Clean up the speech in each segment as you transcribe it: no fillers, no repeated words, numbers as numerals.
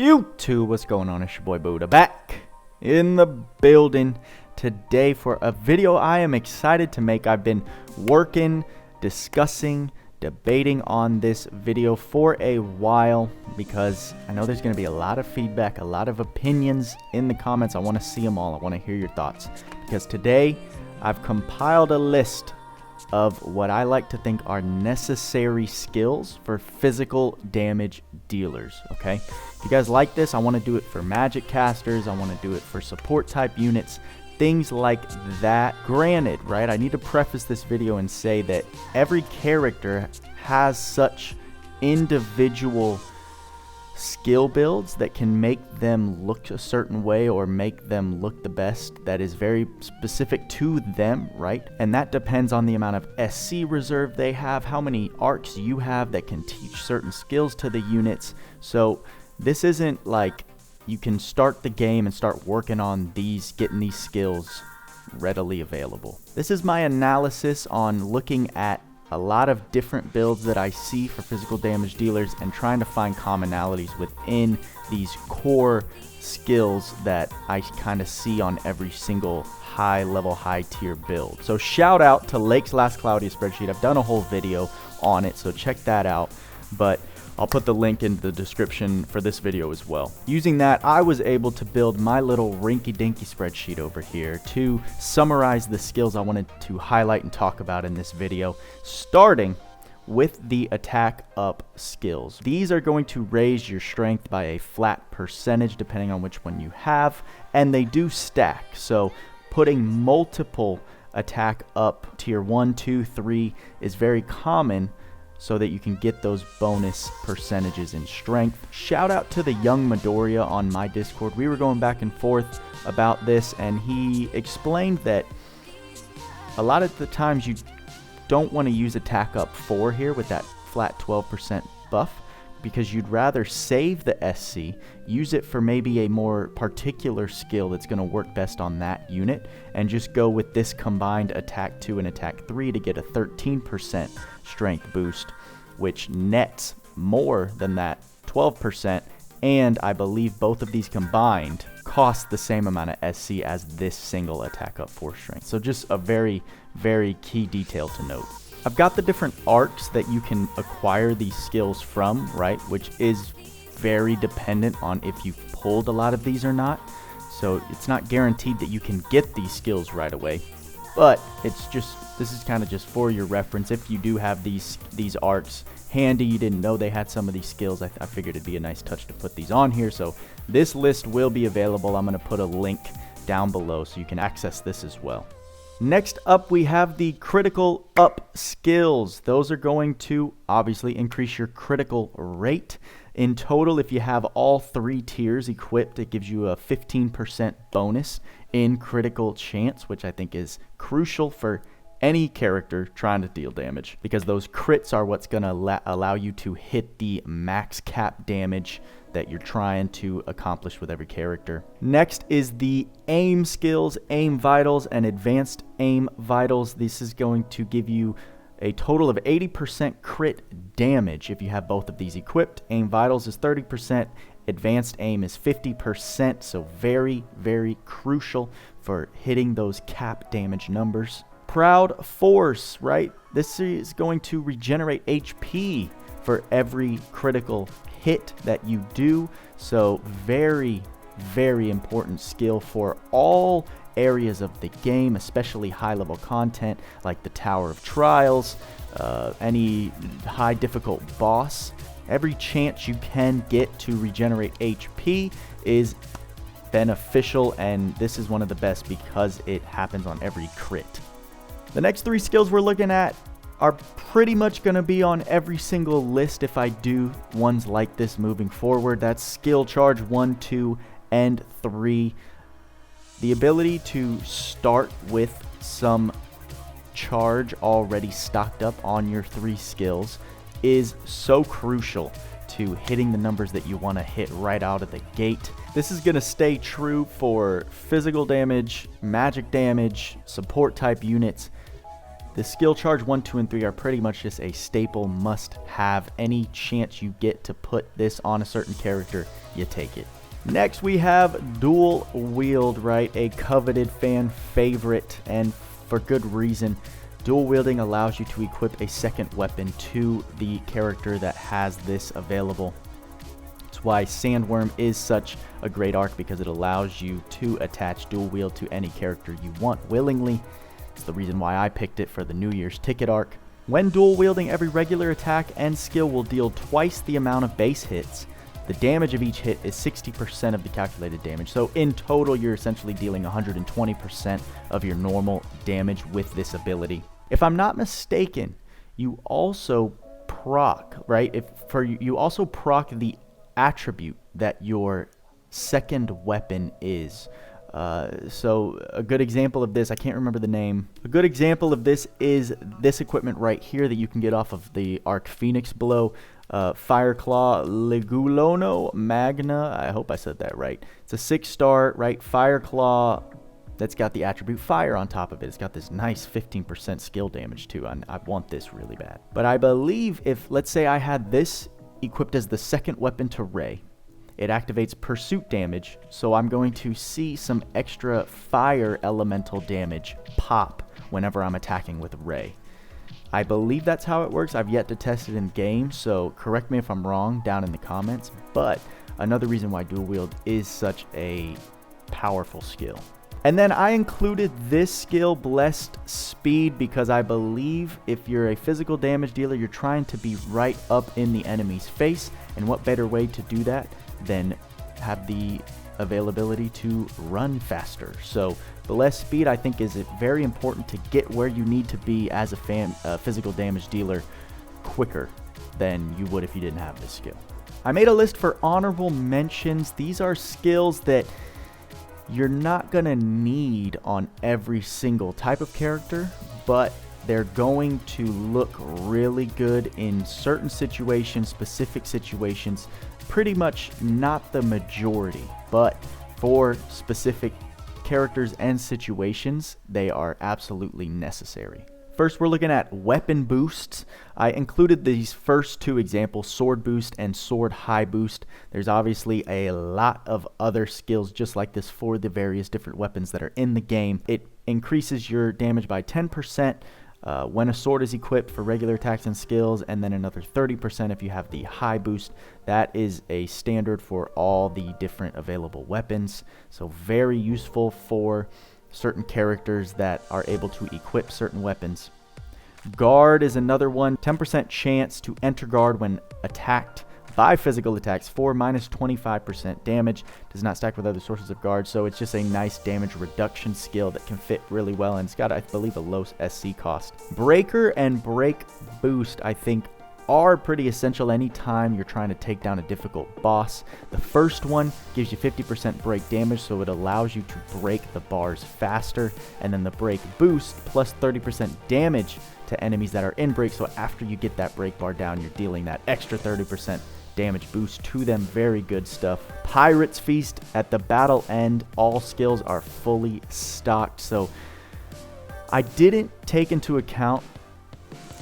YouTube, what's going on? It's your boy Buddha back in the building today for a video I am excited to make. I've been working, discussing, debating on this video for a while because I know there's going to be a lot of feedback, a lot of opinions in the comments. I want to see them all. I want to hear your thoughts because today I've compiled a list of what I like to think are necessary skills for physical damage dealers. Okay, if you guys like this, I want to do it for magic casters, I want to do it for support type units, things like that. Granted, right, I need to preface this video and say that every character has such individual skill builds that can make them look a certain way or make them look the best, that is very specific to them, right? And that depends on the amount of SC reserve they have, how many arcs you have that can teach certain skills to the units. So this isn't like you can start the game and start working on these, getting these skills readily available. This is my analysis on looking at a lot of different builds that I see for physical damage dealers and trying to find commonalities within these core skills that I kind of see on every single high level, high tier build. So shout out to Lake's Last Cloudia spreadsheet. I've done a whole video on it, so check that out. But I'll put the link in the description for this video as well. Using that, I was able to build my little rinky-dinky spreadsheet over here to summarize the skills I wanted to highlight and talk about in this video, starting with the attack up skills. These are going to raise your strength by a flat percentage depending on which one you have, and they do stack. So putting multiple attack up tier 1, 2, 3 is very common, so that you can get those bonus percentages in strength. Shout out to the young Midoriya on my Discord. We were going back and forth about this, and he explained that a lot of the times you don't want to use attack up 4 here with that flat 12% buff, because you'd rather save the SC, use it for maybe a more particular skill that's going to work best on that unit, and just go with this combined attack 2 and attack 3 to get a 13% strength boost, which nets more than that 12%, and I believe both of these combined cost the same amount of SC as this single attack up 4 strength. So just a very, very key detail to note. I've got the different arcs that you can acquire these skills from, right, which is very dependent on if you've pulled a lot of these or not. So it's not guaranteed that you can get these skills right away, but it's just, this is kind of just for your reference. If you do have these arcs handy, you didn't know they had some of these skills, I figured it'd be a nice touch to put these on here. So this list will be available. I'm going to put a link down below so you can access this as well. Next up, we have the critical up skills. Those are going to obviously increase your critical rate. In total, if you have all 3 tiers equipped, it gives you a 15% bonus in critical chance, which I think is crucial for any character trying to deal damage, because those crits are what's going to allow you to hit the max cap damage that you're trying to accomplish with every character. Next is the aim skills, aim vitals, and advanced aim vitals. This is going to give you a total of 80% crit damage if you have both of these equipped. Aim vitals is 30%, advanced aim is 50%, so very, very crucial for hitting those cap damage numbers. Proud force, right? This is going to regenerate HP for every critical hit that you do, so very, very important skill for all areas of the game, especially high level content like the Tower of Trials, any high difficult boss. Every chance you can get to regenerate HP is beneficial, and this is one of the best because it happens on every crit. The next 3 skills we're looking at are pretty much going to be on every single list if I do ones like this moving forward. That's skill charge 1, 2, and 3. The ability to start with some charge already stocked up on your 3 skills is so crucial to hitting the numbers that you want to hit right out of the gate. This is going to stay true for physical damage, magic damage, support type units. The skill charge 1, 2, and 3 are pretty much just a staple must have. Any chance you get to put this on a certain character, you take it. Next we have dual wield, right? A coveted fan favorite, and for good reason. Dual wielding allows you to equip a second weapon to the character that has this available. That's why Sandworm is such a great arc, because it allows you to attach dual wield to any character you want willingly. It's the reason why I picked it for the New Year's ticket arc. When dual wielding, every regular attack and skill will deal twice the amount of base hits. The damage of each hit is 60% of the calculated damage. So in total, you're essentially dealing 120% of your normal damage with this ability. If I'm not mistaken, you also proc, right? You also proc the attribute that your second weapon is. So a good example of this, I can't remember the name. A good example of this is this equipment right here that you can get off of the Arc Phoenix below. Fireclaw Legulono Magna. I hope I said that right. It's a 6-star, right? Fireclaw that's got the attribute fire on top of it. It's got this nice 15% skill damage too. I want this really bad. But I believe if, let's say I had this equipped as the second weapon to Ray, it activates pursuit damage, so I'm going to see some extra fire elemental damage pop whenever I'm attacking with Ray. I believe that's how it works. I've yet to test it in game, so correct me if I'm wrong down in the comments. But another reason why dual wield is such a powerful skill. And then I included this skill, Blessed Speed, because I believe if you're a physical damage dealer, you're trying to be right up in the enemy's face. And what better way to do that than have the availability to run faster? So Blessed Speed, I think, is very important to get where you need to be as a physical damage dealer quicker than you would if you didn't have this skill. I made a list for honorable mentions. These are skills that you're not going to need on every single type of character, but they're going to look really good in certain situations, specific situations. Pretty much not the majority, but for specific characters and situations, they are absolutely necessary. First, we're looking at weapon boosts. I included these first two examples, sword boost and sword high boost. There's obviously a lot of other skills just like this for the various different weapons that are in the game. It increases your damage by 10% when a sword is equipped for regular attacks and skills, and then another 30% if you have the high boost. That is a standard for all the different available weapons, so very useful for certain characters that are able to equip certain weapons. Guard is another one. 10% chance to enter guard when attacked by physical attacks for minus 25% damage. Does not stack with other sources of guard, so it's just a nice damage reduction skill that can fit really well, and it's got, I believe, a low SC cost. Breaker and break boost, I think, are pretty essential anytime you're trying to take down a difficult boss. The first one gives you 50% break damage, so it allows you to break the bars faster, and then the break boost plus 30% damage to enemies that are in break, so after you get that break bar down, you're dealing that extra 30% damage boost to them. Very good stuff. Pirate's Feast, at the battle end, all skills are fully stocked, so I didn't take into account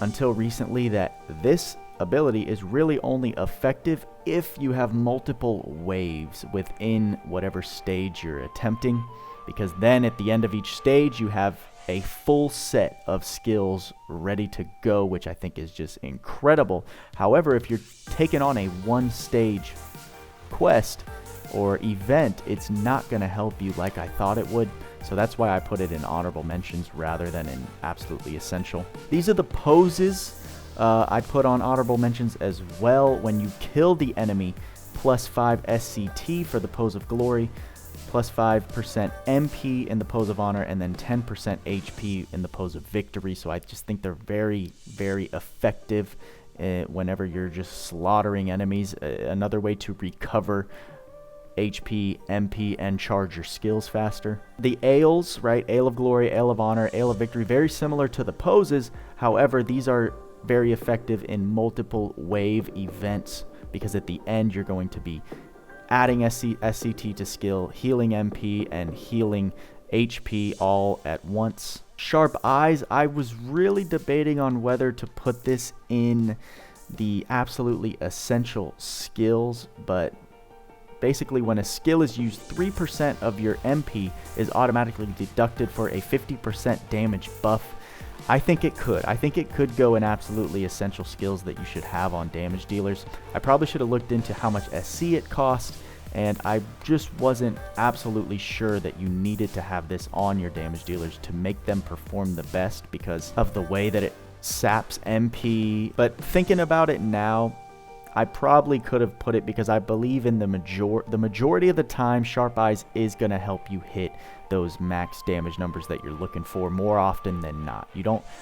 until recently that this ability is really only effective if you have multiple waves within whatever stage you're attempting, because then at the end of each stage you have a full set of skills ready to go, which I think is just incredible. However, if you're taking on a one-stage quest or event, it's not going to help you like I thought it would. So that's why I put it in honorable mentions rather than in absolutely essential. These are the poses I put on honorable mentions as well. When you kill the enemy, plus 5 SCT for the pose of glory, plus 5% MP in the pose of honor, and then 10% HP in the pose of victory. So I just think they're very, very effective whenever you're just slaughtering enemies. Another way to recover HP, MP, and charge your skills faster. The Ails, right? Ale of Glory, Ale of Honor, Ale of Victory, very similar to the poses. However, these are very effective in multiple wave events, because at the end you're going to be adding SCT to skill, healing MP, and healing HP all at once. Sharp Eyes, I was really debating on whether to put this in the absolutely essential skills, but basically when a skill is used, 3% of your MP is automatically deducted for a 50% damage buff. I think it could go in absolutely essential skills that you should have on damage dealers. I probably should have looked into how much SC it costs, and I just wasn't absolutely sure that you needed to have this on your damage dealers to make them perform the best because of the way that it saps MP. But thinking about it now, I probably could have put it because I believe in the majority of the time, Sharp Eyes is going to help you hit those max damage numbers that you're looking for more often than not.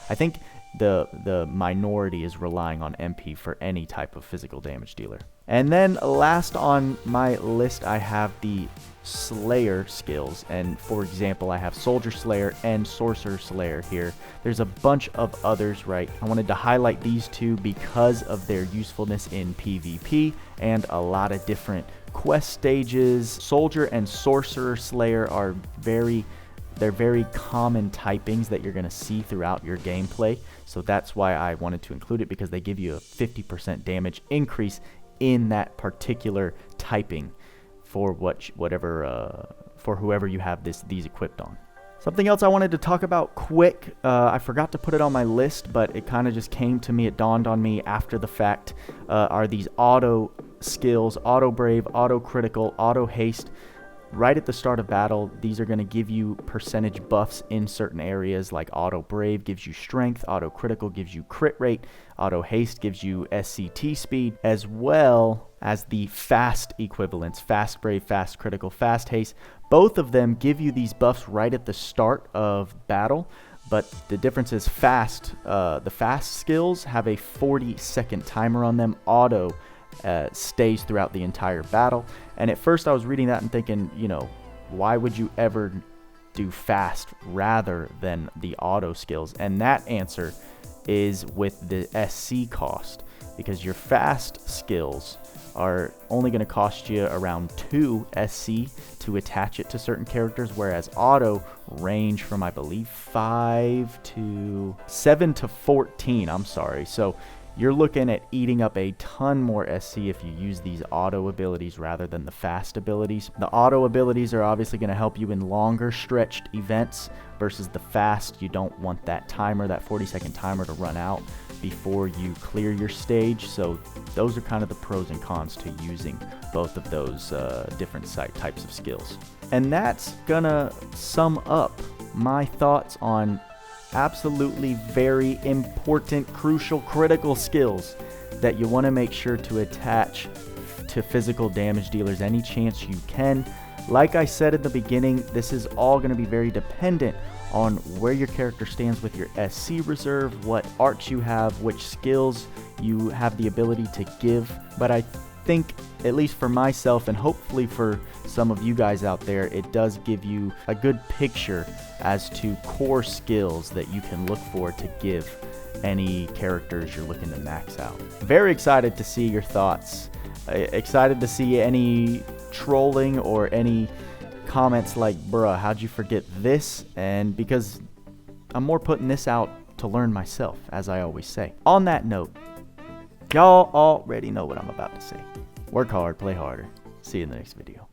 I think the minority is relying on MP for any type of physical damage dealer. And then last on my list, I have the Slayer skills, and for example, I have Soldier Slayer and Sorcerer Slayer here. There's a bunch of others, right? I wanted to highlight these two because of their usefulness in PvP and a lot of different quest stages. Soldier and Sorcerer Slayer are very common typings that you're going to see throughout your gameplay, so that's why I wanted to include it, because they give you a 50% damage increase in that particular typing for for whoever you have these equipped on. Something else I wanted to talk about quick, I forgot to put it on my list, but it kind of just came to me, it dawned on me after the fact, are these auto skills: auto brave, auto critical, auto haste. Right at the start of battle, these are going to give you percentage buffs in certain areas, like auto brave gives you strength, auto critical gives you crit rate, auto haste gives you SCT speed, as well as the fast equivalents: fast brave, fast critical, fast haste. Both of them give you these buffs right at the start of battle, but the difference is the fast skills have a 40-second timer on them. Auto stays throughout the entire battle. And at first I was reading that and thinking, why would you ever do fast rather than the auto skills? And that answer is with the SC cost, because your fast skills are only going to cost you around 2 SC to attach it to certain characters, whereas auto range from, I believe, 7 to 14. I'm sorry. So you're looking at eating up a ton more SC if you use these auto abilities rather than the fast abilities. The auto abilities are obviously going to help you in longer stretched events, versus the fast. You don't want that timer, that 40-second timer, to run out before you clear your stage. So those are kind of the pros and cons to using both of those different types of skills. And that's gonna sum up my thoughts on absolutely very important, crucial, critical skills that you want to make sure to attach to physical damage dealers any chance you can. Like I said at the beginning, this is all going to be very dependent on where your character stands with your SC reserve, what arts you have, which skills you have the ability to give. But I think, at least for myself and hopefully for some of you guys out there, it does give you a good picture as to core skills that you can look for to give any characters you're looking to max out. Very excited to see your thoughts. Excited to see any trolling or any comments like, bruh, how'd you forget this? And because I'm more putting this out to learn myself, as I always say. On that note, y'all already know what I'm about to say. Work hard, play harder. See you in the next video.